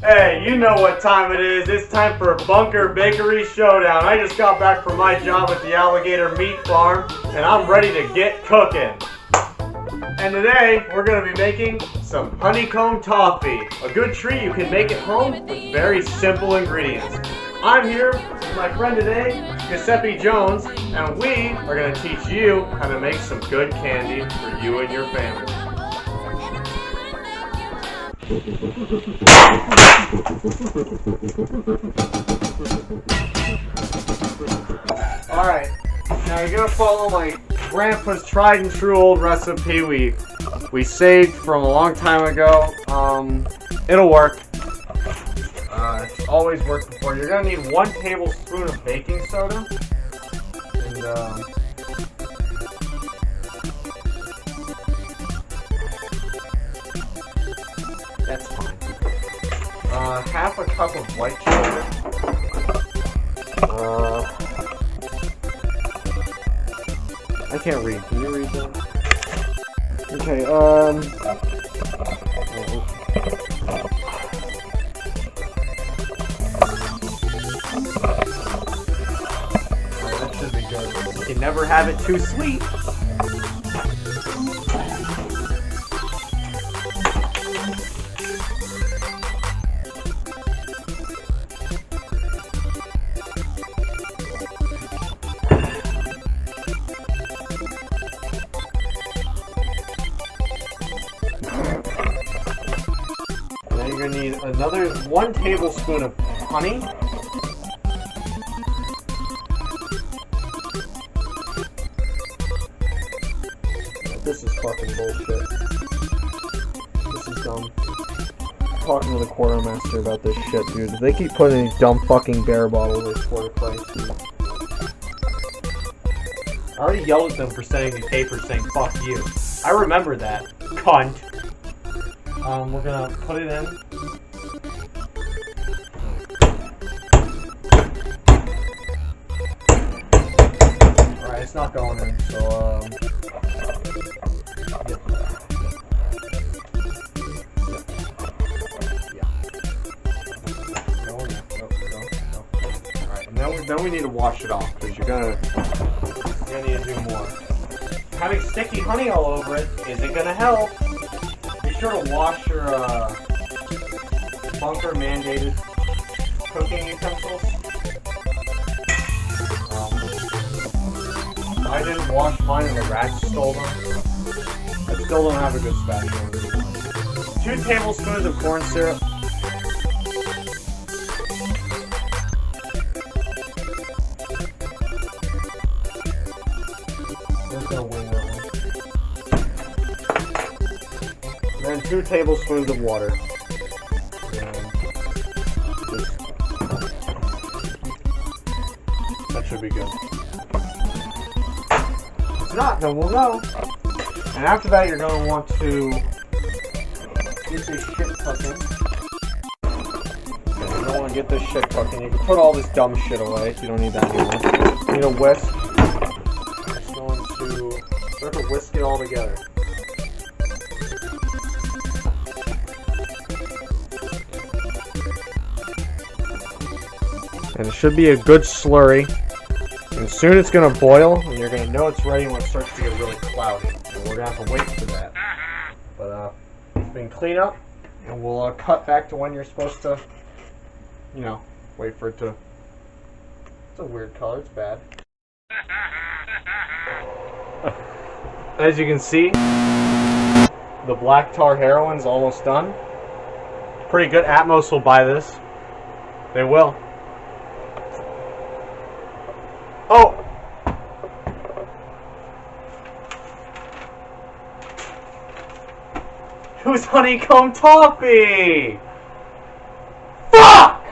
Hey, you know what time it is. It's time for Bunker Bakery Showdown. I just got back from my job at the Alligator Meat Farm, and I'm ready to get cooking. And today, we're going to be making some honeycomb toffee. A good treat you can make at home with very simple ingredients. I'm here with my friend today, Giuseppe Jones, and we are going to teach you how to make some good candy for you and your family. Alright, now you're going to follow my grandpa's tried and true old recipe we saved from a long time ago. It'll work. It's always worked before. You're going to need 1 tablespoon of baking soda. And, that's fine. Half a cup of white sugar. I can't read. Can you read that? Okay, Alright, that should be good. You can never have it too sweet. You're going to need another 1 tablespoon of honey. This is fucking bullshit. This is dumb. I'm talking to the quartermaster about this shit, dude. They keep putting these dumb fucking bear bottles they swear to Christ. I already yelled at them for sending me papers saying fuck you. I remember that. Cunt. We're gonna put it in. Alright, it's not going in, so, yeah. No. Alright, now we need to wash it off, because you're gonna need to do more. Having sticky honey all over it isn't gonna help. Be sure to wash your bunker mandated cooking utensils. I didn't wash mine and the rats stole them. I still don't have a good spatula. 2 tablespoons of corn syrup. There's no wing that one. And 2 tablespoons of water. That should be good. If it's not, then we'll go. And after that, you're going to want to get this shit cooking. Okay, you don't want to get this shit cooking. You can put all this dumb shit away if you don't need that anymore. You need a whisk. Just going to start to whisk it all together. And it should be a good slurry. And soon it's going to boil, and you're going to know it's ready when it starts to get really cloudy. And we're going to have to wait for that. But, we can clean up, and we'll cut back to when you're supposed to, you know, wait for it to... It's a weird color, it's bad. As you can see, the black tar heroin's almost done. Pretty good. Atmos will buy this. They will. Oh! Who's honeycomb toffee? Fuck!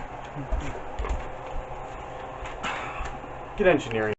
Get engineering.